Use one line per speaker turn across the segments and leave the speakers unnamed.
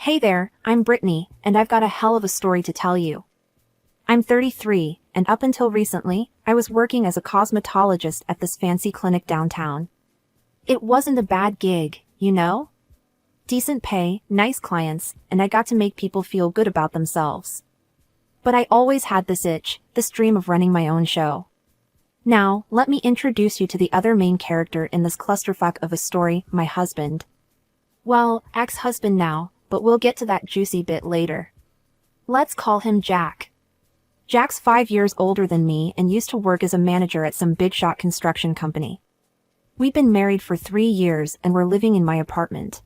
Hey there, I'm Brittany, and I've got a hell of a story to tell you. I'm 33, and up until recently, I was working as a cosmetologist at this fancy clinic downtown. It wasn't a bad gig, you know? Decent pay, nice clients, and I got to make people feel good about themselves. But I always had this itch, this dream of running my own show. Now, let me introduce you to the other main character in this clusterfuck of a story, my husband. Well, ex-husband now, but we'll get to that juicy bit later. Let's call him Jack. Jack's 5 years older than me and used to work as a manager at some big-shot construction company. We've been married for 3 years and we're living in my apartment.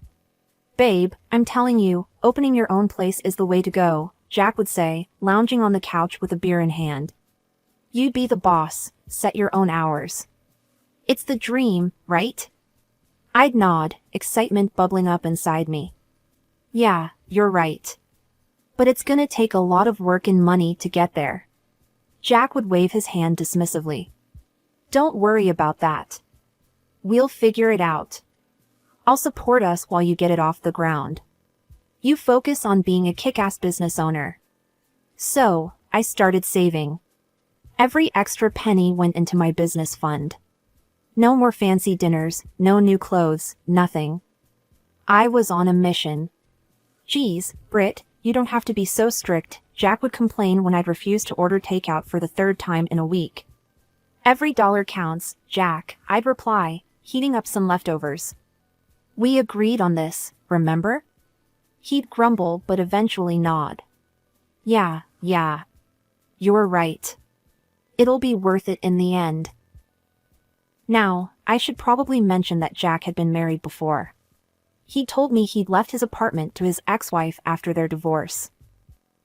Babe, I'm telling you, opening your own place is the way to go, Jack would say, lounging on the couch with a beer in hand. You be the boss, set your own hours. It's the dream, right? I'd nod, excitement bubbling up inside me. Yeah, you're right. But it's gonna take a lot of work and money to get there. Jack would wave his hand dismissively. Don't worry about that. We'll figure it out. I'll support us while you get it off the ground. You focus on being a kick-ass business owner. So, I started saving. Every extra penny went into my business fund. No more fancy dinners, no new clothes, nothing. I was on a mission. Geez, Britt, you don't have to be so strict, Jack would complain when I'd refuse to order takeout for the 3rd time in a week. Every dollar counts, Jack, I'd reply, heating up some leftovers. We agreed on this, remember? He'd grumble but eventually nod. Yeah. You're right. It'll be worth it in the end. Now, I should probably mention that Jack had been married before. He told me he'd left his apartment to his ex-wife after their divorce.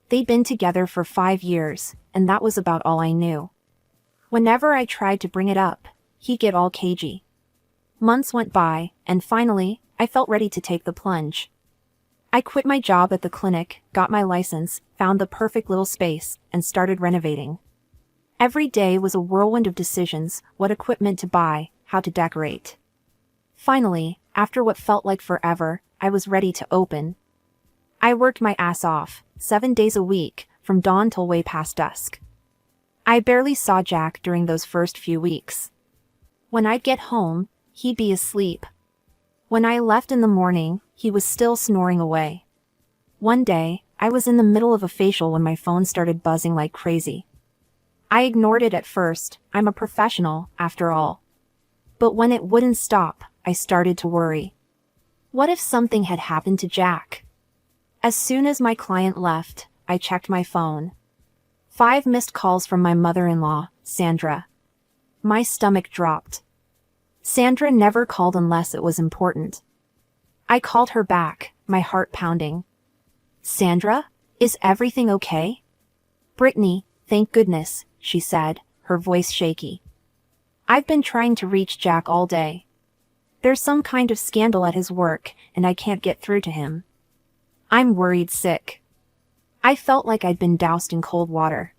They'd been together for 5 years, and that was about all I knew. Whenever I tried to bring it up, he'd get all cagey. Months went by, and finally, I felt ready to take the plunge. I quit my job at the clinic, got my license, found the perfect little space, and started renovating. Every day was a whirlwind of decisions, what equipment to buy, how to decorate. Finally, after what felt like forever, I was ready to open. I worked my ass off, 7 days a week, from dawn till way past dusk. I barely saw Jack during those first few weeks. When I'd get home, he'd be asleep. When I left in the morning, he was still snoring away. One day, I was in the middle of a facial when my phone started buzzing like crazy. I ignored it at first, I'm a professional, after all. But when it wouldn't stop, I started to worry. What if something had happened to Jack? As soon as my client left, I checked my phone. 5 missed calls from my mother-in-law, Sandra. My stomach dropped. Sandra never called unless it was important. I called her back, my heart pounding. Sandra, is everything okay? Brittany, thank goodness, she said, her voice shaky. I've been trying to reach Jack all day. There's some kind of scandal at his work, and I can't get through to him. I'm worried sick. I felt like I'd been doused in cold water.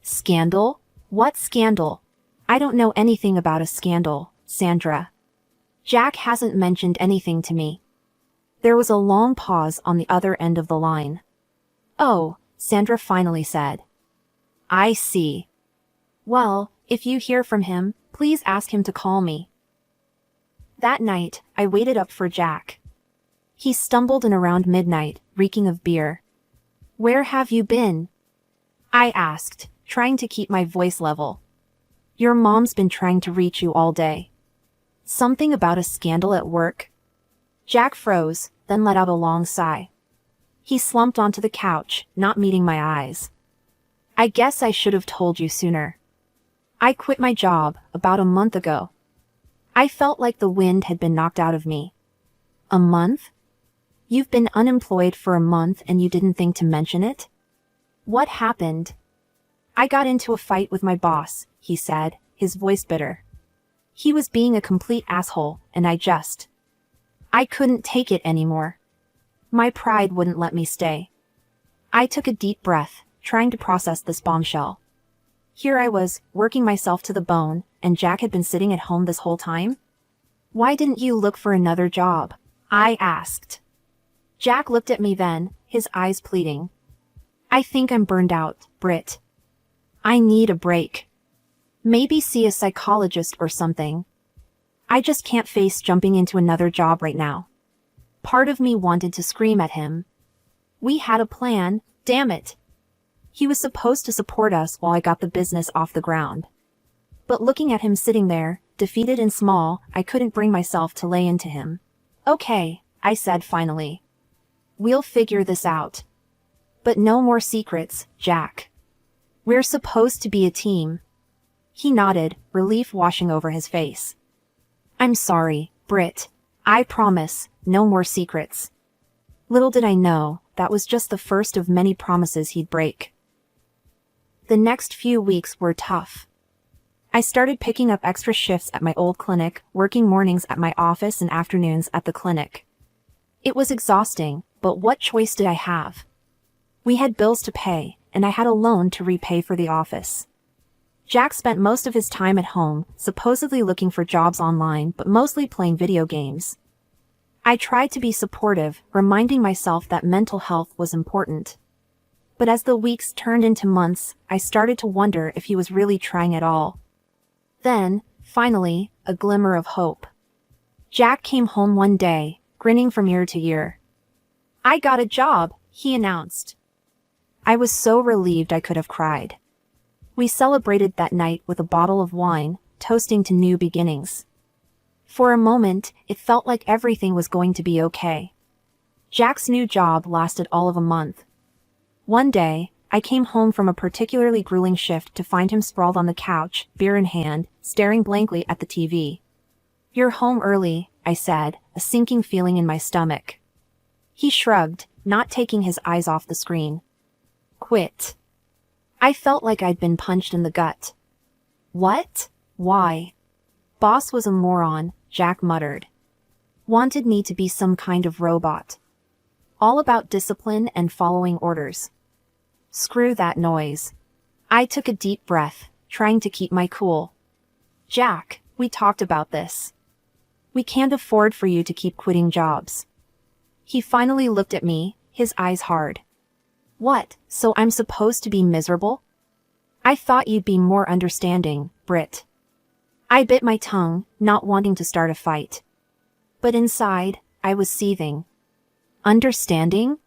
Scandal? What scandal? I don't know anything about a scandal, Sandra. Jack hasn't mentioned anything to me. There was a long pause on the other end of the line. Oh, Sandra finally said. I see. Well, if you hear from him, please ask him to call me. That night, I waited up for Jack. He stumbled in around midnight, reeking of beer. Where have you been? I asked, trying to keep my voice level. Your mom's been trying to reach you all day. Something about a scandal at work? Jack froze, then let out a long sigh. He slumped onto the couch, not meeting my eyes. I guess I should have told you sooner. I quit my job about a month ago. I felt like the wind had been knocked out of me. A month? You've been unemployed for a month and you didn't think to mention it? What happened? I got into a fight with my boss, he said, his voice bitter. He was being a complete asshole, and I couldn't take it anymore. My pride wouldn't let me stay. I took a deep breath, trying to process this bombshell. Here I was, working myself to the bone, and Jack had been sitting at home this whole time? Why didn't you look for another job? I asked. Jack looked at me then, his eyes pleading. I think I'm burned out, Britt. I need a break. Maybe see a psychologist or something. I just can't face jumping into another job right now. Part of me wanted to scream at him. We had a plan, damn it. He was supposed to support us while I got the business off the ground. But looking at him sitting there, defeated and small, I couldn't bring myself to lay into him. Okay, I said finally. We'll figure this out. But no more secrets, Jack. We're supposed to be a team. He nodded, relief washing over his face. I'm sorry, Britt. I promise, no more secrets. Little did I know, that was just the first of many promises he'd break. The next few weeks were tough. I started picking up extra shifts at my old clinic, working mornings at my office and afternoons at the clinic. It was exhausting, but what choice did I have? We had bills to pay, and I had a loan to repay for the office. Jack spent most of his time at home, supposedly looking for jobs online, but mostly playing video games. I tried to be supportive, reminding myself that mental health was important. But as the weeks turned into months, I started to wonder if he was really trying at all. Then, finally, a glimmer of hope. Jack came home one day, grinning from ear to ear. I got a job, he announced. I was so relieved I could have cried. We celebrated that night with a bottle of wine, toasting to new beginnings. For a moment, it felt like everything was going to be okay. Jack's new job lasted all of a month. One day, I came home from a particularly grueling shift to find him sprawled on the couch, beer in hand, staring blankly at the TV. You're home early, I said, a sinking feeling in my stomach. He shrugged, not taking his eyes off the screen. Quit. I felt like I'd been punched in the gut. What? Why? Boss was a moron, Jack muttered. Wanted me to be some kind of robot. All about discipline and following orders. Screw that noise. I took a deep breath, trying to keep my cool. Jack, we talked about this. We can't afford for you to keep quitting jobs. He finally looked at me, his eyes hard. What, so I'm supposed to be miserable? I thought you'd be more understanding, Britt. I bit my tongue, not wanting to start a fight. But inside, I was seething. Understanding?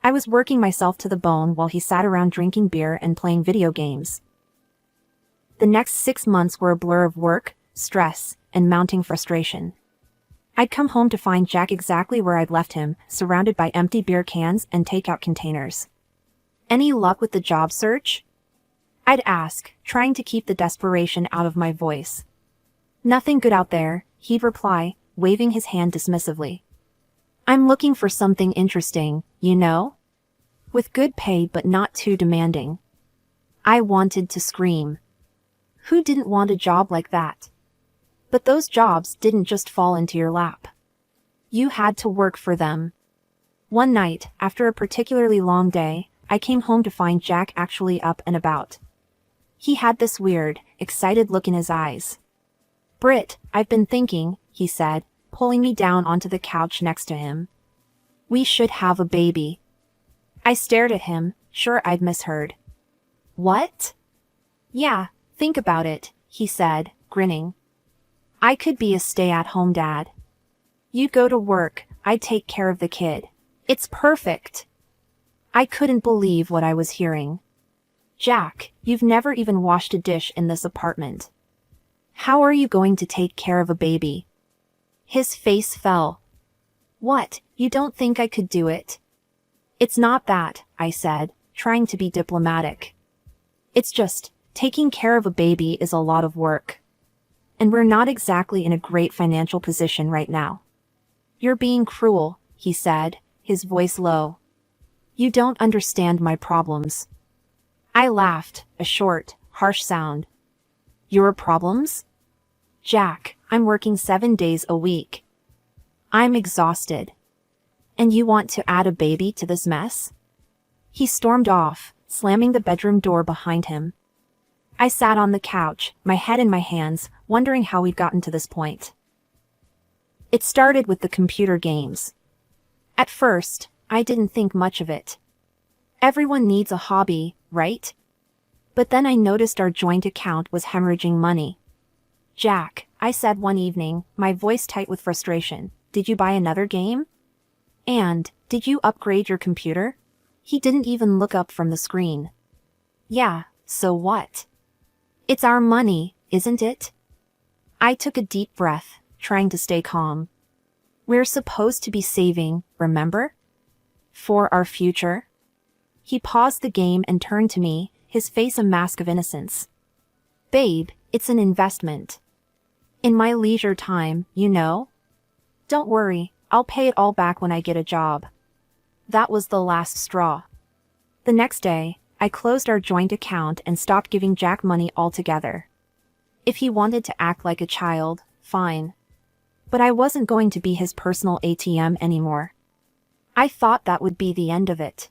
I was working myself to the bone while he sat around drinking beer and playing video games. The next 6 months were a blur of work, stress, and mounting frustration. I'd come home to find Jack exactly where I'd left him, surrounded by empty beer cans and takeout containers. Any luck with the job search? I'd ask, trying to keep the desperation out of my voice. Nothing good out there, he'd reply, waving his hand dismissively. I'm looking for something interesting, you know? With good pay but not too demanding. I wanted to scream. Who didn't want a job like that? But those jobs didn't just fall into your lap. You had to work for them. One night, after a particularly long day, I came home to find Jack actually up and about. He had this weird, excited look in his eyes. Britt, I've been thinking, he said, pulling me down onto the couch next to him. We should have a baby. I stared at him, sure I'd misheard. What? Yeah, think about it, he said, grinning. I could be a stay-at-home dad. You'd go to work, I'd take care of the kid. It's perfect. I couldn't believe what I was hearing. Jack, you've never even washed a dish in this apartment. How are you going to take care of a baby? His face fell. What, you don't think I could do it? It's not that, I said, trying to be diplomatic. It's just, taking care of a baby is a lot of work. And we're not exactly in a great financial position right now. You're being cruel, he said, his voice low. You don't understand my problems. I laughed, a short, harsh sound. Your problems? Jack, I'm working 7 days a week. I'm exhausted. And you want to add a baby to this mess? He stormed off, slamming the bedroom door behind him. I sat on the couch, my head in my hands, wondering how we'd gotten to this point. It started with the computer games. At first, I didn't think much of it. Everyone needs a hobby, right? But then I noticed our joint account was hemorrhaging money. Jack, I said one evening, my voice tight with frustration, did you buy another game? And, did you upgrade your computer? He didn't even look up from the screen. Yeah, so what? It's our money, isn't it? I took a deep breath, trying to stay calm. We're supposed to be saving, remember? For our future. He paused the game and turned to me, his face a mask of innocence. Babe, it's an investment. In my leisure time, you know? Don't worry, I'll pay it all back when I get a job. That was the last straw. The next day, I closed our joint account and stopped giving Jack money altogether. If he wanted to act like a child, fine. But I wasn't going to be his personal ATM anymore. I thought that would be the end of it.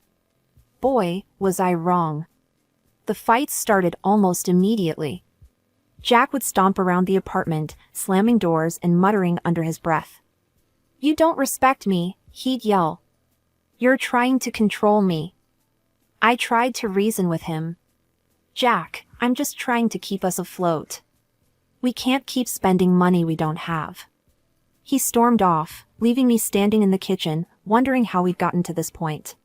Boy, was I wrong. The fights started almost immediately. Jack would stomp around the apartment, slamming doors and muttering under his breath. You don't respect me, he'd yell. You're trying to control me. I tried to reason with him. Jack, I'm just trying to keep us afloat. We can't keep spending money we don't have. He stormed off, leaving me standing in the kitchen, wondering how we'd gotten to this point.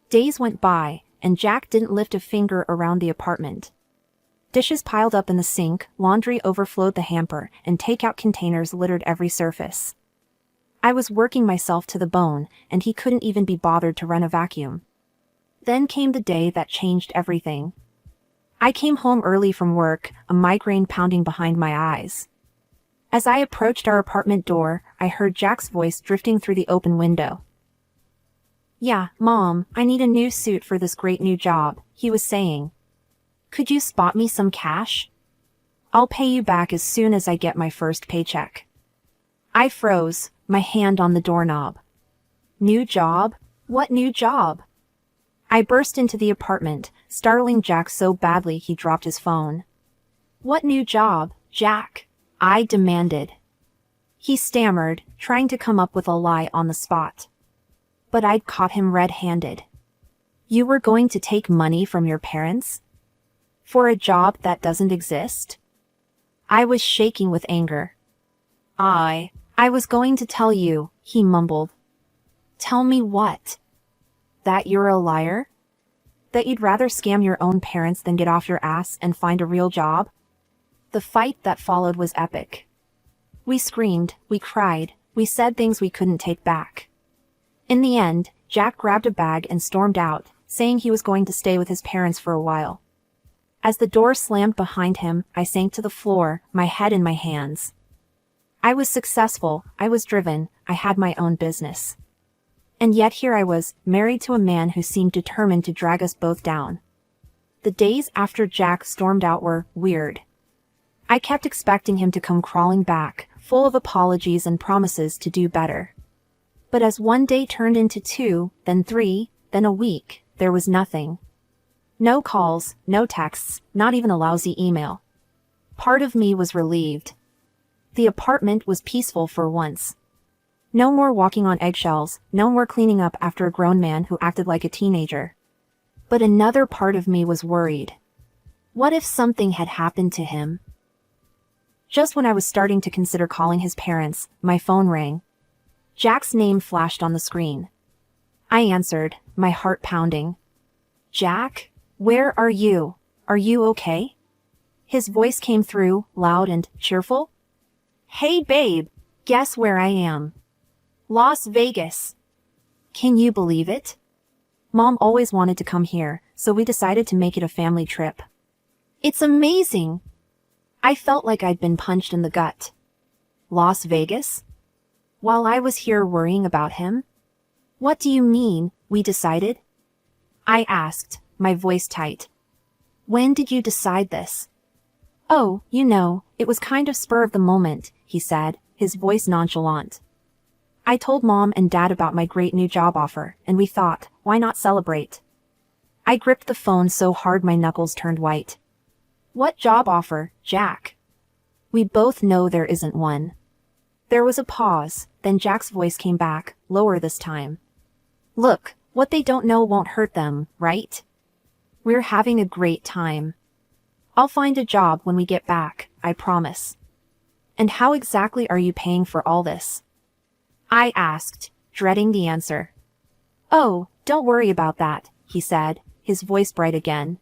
Days went by, and Jack didn't lift a finger around the apartment. Dishes piled up in the sink, laundry overflowed the hamper, and takeout containers littered every surface. I was working myself to the bone, and he couldn't even be bothered to run a vacuum. Then came the day that changed everything. I came home early from work, a migraine pounding behind my eyes. As I approached our apartment door, I heard Jack's voice drifting through the open window. Yeah, Mom, I need a new suit for this great new job, he was saying. Could you spot me some cash? I'll pay you back as soon as I get my first paycheck. I froze, my hand on the doorknob. New job? What new job? I burst into the apartment, startling Jack so badly he dropped his phone. What new job, Jack? I demanded. He stammered, trying to come up with a lie on the spot. But I'd caught him red-handed. You were going to take money from your parents? For a job that doesn't exist? I was shaking with anger. I was going to tell you, he mumbled. Tell me what? That you're a liar? That you'd rather scam your own parents than get off your ass and find a real job? The fight that followed was epic. We screamed, we cried, we said things we couldn't take back. In the end, Jack grabbed a bag and stormed out, saying he was going to stay with his parents for a while. As the door slammed behind him, I sank to the floor, my head in my hands. I was successful, I was driven, I had my own business. And yet here I was, married to a man who seemed determined to drag us both down. The days after Jack stormed out were weird. I kept expecting him to come crawling back, full of apologies and promises to do better. But as one day turned into 2, then 3, then a week, there was nothing. No calls, no texts, not even a lousy email. Part of me was relieved. The apartment was peaceful for once. No more walking on eggshells, no more cleaning up after a grown man who acted like a teenager. But another part of me was worried. What if something had happened to him? Just when I was starting to consider calling his parents, my phone rang. Jack's name flashed on the screen. I answered, my heart pounding. Jack? Where are you? Are you okay? His voice came through, loud and cheerful. Hey babe, guess where I am? Las Vegas. Can you believe it? Mom always wanted to come here, so we decided to make it a family trip. It's amazing. I felt like I'd been punched in the gut. Las Vegas? While I was here worrying about him? What do you mean, we decided? I asked, my voice tight. When did you decide this? Oh, you know, it was kind of spur of the moment, he said, his voice nonchalant. I told Mom and Dad about my great new job offer, and we thought, why not celebrate? I gripped the phone so hard my knuckles turned white. What job offer, Jack? We both know there isn't one. There was a pause, then Jack's voice came back, lower this time. Look, what they don't know won't hurt them, right? We're having a great time. I'll find a job when we get back, I promise. And how exactly are you paying for all this? I asked, dreading the answer. Oh, don't worry about that, he said, his voice bright again.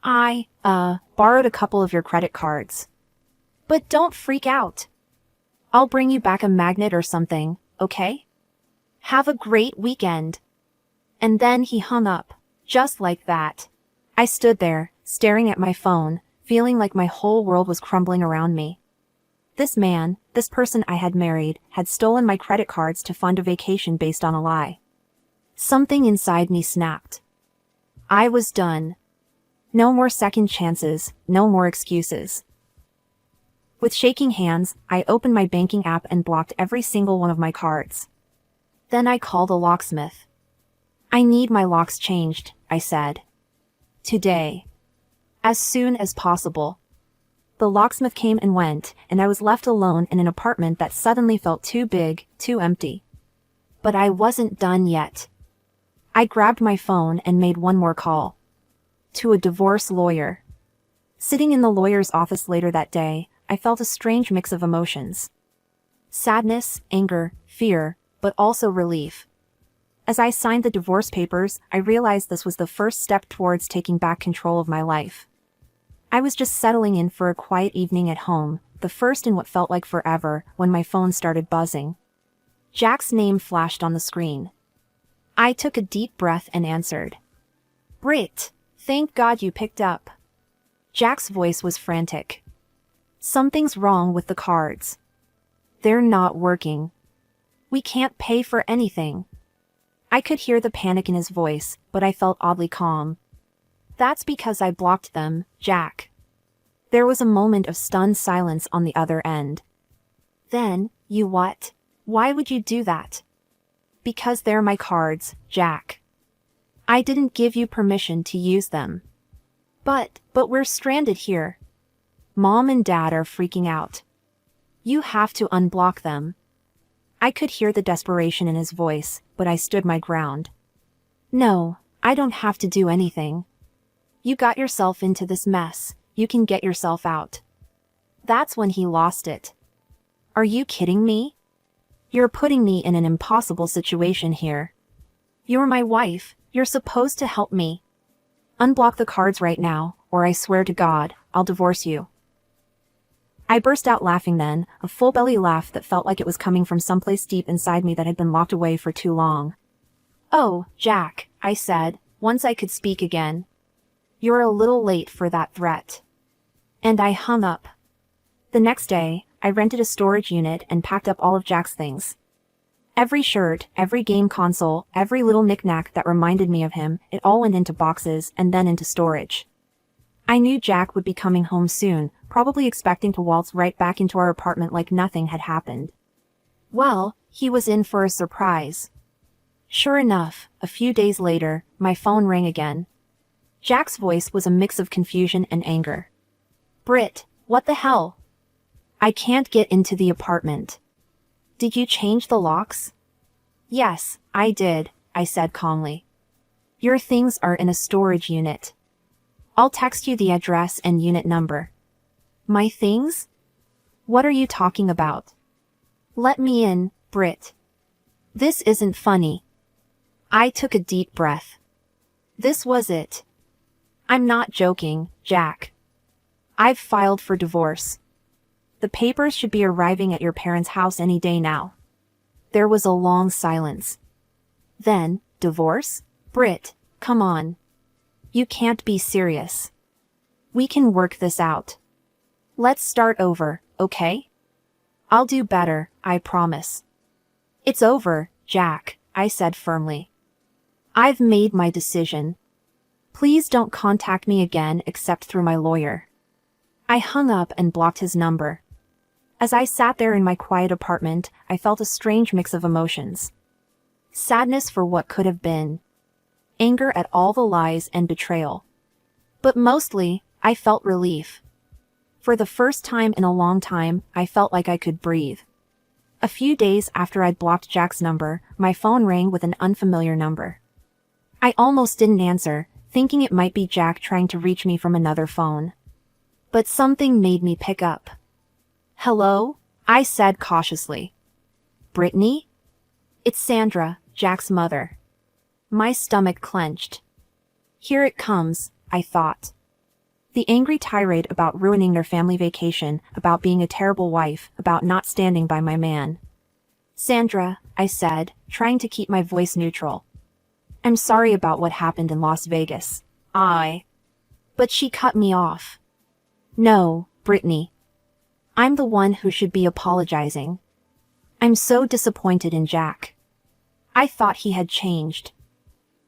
I borrowed a couple of your credit cards. But don't freak out. I'll bring you back a magnet or something, okay? Have a great weekend. And then he hung up, just like that. I stood there, staring at my phone, feeling like my whole world was crumbling around me. This man, this person I had married, had stolen my credit cards to fund a vacation based on a lie. Something inside me snapped. I was done. No more second chances, no more excuses. With shaking hands, I opened my banking app and blocked every single one of my cards. Then I called a locksmith. I need my locks changed, I said. Today. As soon as possible. The locksmith came and went, and I was left alone in an apartment that suddenly felt too big, too empty. But I wasn't done yet. I grabbed my phone and made one more call. To a divorce lawyer. Sitting in the lawyer's office later that day, I felt a strange mix of emotions. Sadness, anger, fear, but also relief. As I signed the divorce papers, I realized this was the first step towards taking back control of my life. I was just settling in for a quiet evening at home, the first in what felt like forever, when my phone started buzzing. Jack's name flashed on the screen. I took a deep breath and answered. Britt, thank God you picked up. Jack's voice was frantic. Something's wrong with the cards. They're not working. We can't pay for anything. I could hear the panic in his voice, but I felt oddly calm. That's because I blocked them, Jack. There was a moment of stunned silence on the other end. Then, you what? Why would you do that? Because they're my cards, Jack. I didn't give you permission to use them. But we're stranded here. Mom and Dad are freaking out. You have to unblock them. I could hear the desperation in his voice, but I stood my ground. No, I don't have to do anything. You got yourself into this mess, you can get yourself out. That's when he lost it. Are you kidding me? You're putting me in an impossible situation here. You're my wife, you're supposed to help me. Unblock the cards right now, or I swear to God, I'll divorce you. I burst out laughing then, a full-belly laugh that felt like it was coming from someplace deep inside me that had been locked away for too long. Oh, Jack, I said, once I could speak again. You're a little late for that threat. And I hung up. The next day, I rented a storage unit and packed up all of Jack's things. Every shirt, every game console, every little knick-knack that reminded me of him, it all went into boxes and then into storage. I knew Jack would be coming home soon, probably expecting to waltz right back into our apartment like nothing had happened. Well, he was in for a surprise. Sure enough, a few days later, my phone rang again. Jack's voice was a mix of confusion and anger. Britt, what the hell? I can't get into the apartment. Did you change the locks? Yes, I did, I said calmly. Your things are in a storage unit. I'll text you the address and unit number. My things? What are you talking about? Let me in, Britt. This isn't funny. I took a deep breath. This was it. I'm not joking, Jack. I've filed for divorce. The papers should be arriving at your parents' house any day now. There was a long silence. Then, divorce? Britt, come on. You can't be serious. We can work this out. Let's start over, okay? I'll do better, I promise. It's over, Jack, I said firmly. I've made my decision. Please don't contact me again except through my lawyer. I hung up and blocked his number. As I sat there in my quiet apartment, I felt a strange mix of emotions. Sadness for what could have been. Anger at all the lies and betrayal. But mostly, I felt relief. For the first time in a long time, I felt like I could breathe. A few days after I'd blocked Jack's number, my phone rang with an unfamiliar number. I almost didn't answer, thinking it might be Jack trying to reach me from another phone. But something made me pick up. "Hello?" I said cautiously. "Brittany?" "It's Sandra, Jack's mother." My stomach clenched. Here it comes, I thought. The angry tirade about ruining their family vacation, about being a terrible wife, about not standing by my man. "Sandra," I said, trying to keep my voice neutral. "I'm sorry about what happened in Las Vegas. But she cut me off. "No, Brittany. I'm the one who should be apologizing. I'm so disappointed in Jack. I thought he had changed."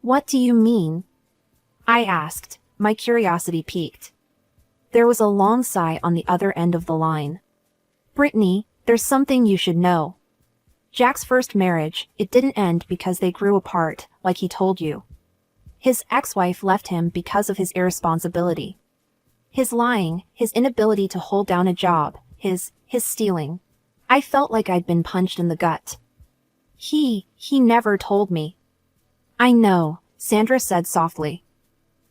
"What do you mean?" I asked, my curiosity piqued. There was a long sigh on the other end of the line. "Brittany, there's something you should know. Jack's first marriage, it didn't end because they grew apart, like he told you. His ex-wife left him because of his irresponsibility. His lying, his inability to hold down a job, his stealing. I felt like I'd been punched in the gut. He never told me." "I know," Sandra said softly.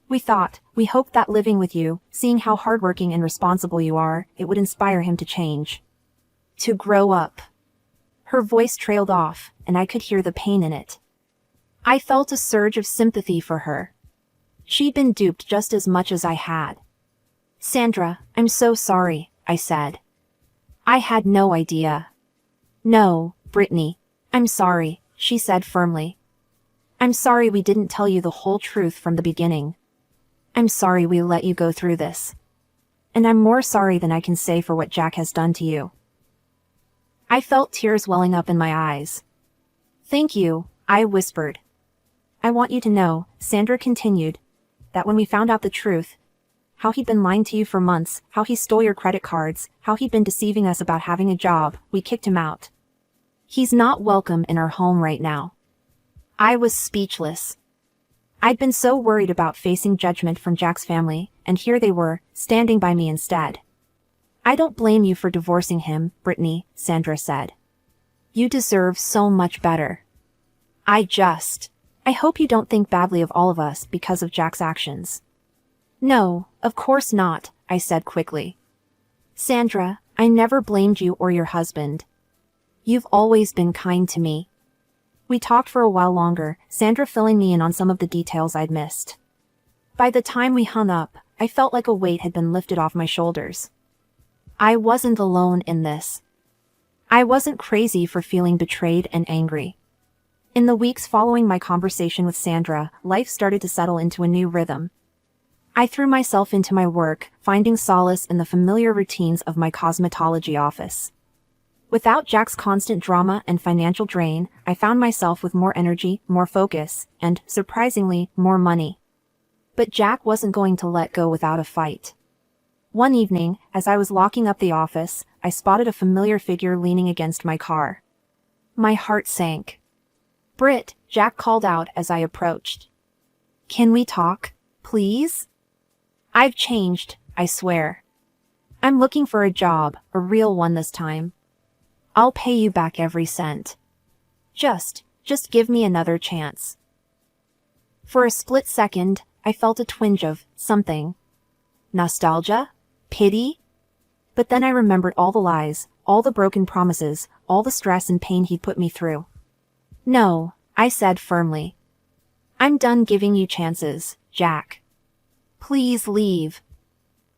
We hoped that living with you, seeing how hardworking and responsible you are, it would inspire him to change. To grow up." Her voice trailed off, and I could hear the pain in it. I felt a surge of sympathy for her. She'd been duped just as much as I had. "Sandra, I'm so sorry," I said. "I had no idea." "No, Brittany. I'm sorry," she said firmly. "I'm sorry we didn't tell you the whole truth from the beginning. I'm sorry we let you go through this. And I'm more sorry than I can say for what Jack has done to you." I felt tears welling up in my eyes. "Thank you," I whispered. "I want you to know," Sandra continued, "that when we found out the truth, how he'd been lying to you for months, how he stole your credit cards, how he'd been deceiving us about having a job, we kicked him out. He's not welcome in our home right now." I was speechless. I'd been so worried about facing judgment from Jack's family, and here they were, standing by me instead. "I don't blame you for divorcing him, Brittany," Sandra said. "You deserve so much better. I hope you don't think badly of all of us because of Jack's actions." "No, of course not," I said quickly. "Sandra, I never blamed you or your husband. You've always been kind to me." We talked for a while longer, Sandra filling me in on some of the details I'd missed. By the time we hung up, I felt like a weight had been lifted off my shoulders. I wasn't alone in this. I wasn't crazy for feeling betrayed and angry. In the weeks following my conversation with Sandra, life started to settle into a new rhythm. I threw myself into my work, finding solace in the familiar routines of my cosmetology office. Without Jack's constant drama and financial drain, I found myself with more energy, more focus, and, surprisingly, more money. But Jack wasn't going to let go without a fight. One evening, as I was locking up the office, I spotted a familiar figure leaning against my car. My heart sank. "Britt," Jack called out as I approached. "Can we talk, please? I've changed, I swear. I'm looking for a job, a real one this time. I'll pay you back every cent. Just give me another chance." For a split second, I felt a twinge of something. Nostalgia? Pity? But then I remembered all the lies, all the broken promises, all the stress and pain he'd put me through. "No," I said firmly. "I'm done giving you chances, Jack. Please leave."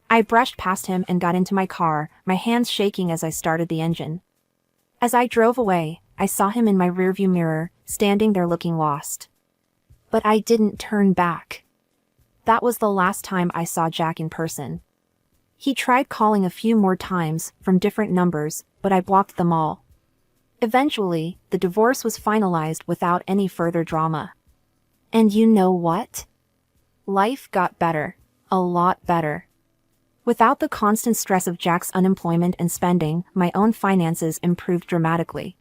I brushed past him and got into my car, my hands shaking as I started the engine. As I drove away, I saw him in my rearview mirror, standing there looking lost. But I didn't turn back. That was the last time I saw Jack in person. He tried calling a few more times, from different numbers, but I blocked them all. Eventually, the divorce was finalized without any further drama. And you know what? Life got better. A lot better. Without the constant stress of Jack's unemployment and spending, my own finances improved dramatically.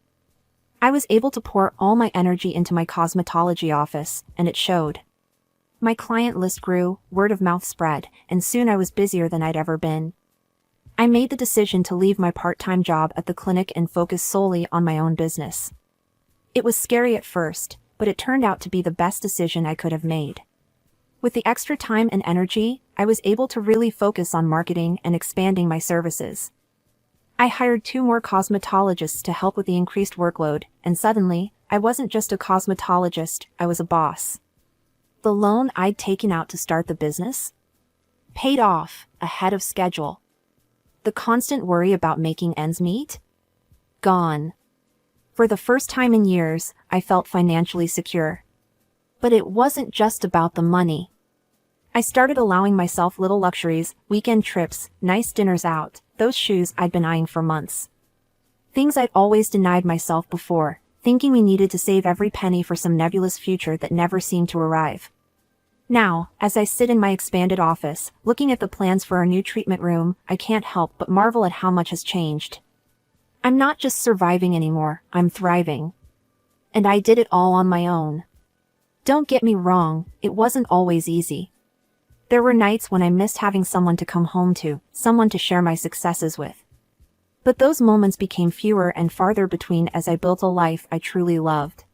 I was able to pour all my energy into my cosmetology office, and it showed. My client list grew, word of mouth spread, and soon I was busier than I'd ever been. I made the decision to leave my part-time job at the clinic and focus solely on my own business. It was scary at first, but it turned out to be the best decision I could have made. With the extra time and energy, I was able to really focus on marketing and expanding my services. I hired 2 more cosmetologists to help with the increased workload, and suddenly, I wasn't just a cosmetologist, I was a boss. The loan I'd taken out to start the business paid off ahead of schedule. The constant worry about making ends meet? Gone. For the first time in years, I felt financially secure. But it wasn't just about the money. I started allowing myself little luxuries, weekend trips, nice dinners out, those shoes I'd been eyeing for months. Things I'd always denied myself before, thinking we needed to save every penny for some nebulous future that never seemed to arrive. Now, as I sit in my expanded office, looking at the plans for our new treatment room, I can't help but marvel at how much has changed. I'm not just surviving anymore, I'm thriving. And I did it all on my own. Don't get me wrong, it wasn't always easy. There were nights when I missed having someone to come home to, someone to share my successes with. But those moments became fewer and farther between as I built a life I truly loved.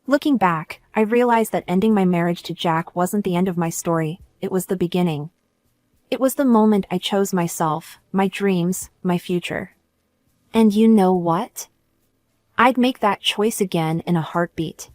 Looking back, I realized that ending my marriage to Jack wasn't the end of my story, it was the beginning. It was the moment I chose myself, my dreams, my future. And you know what? I'd make that choice again in a heartbeat.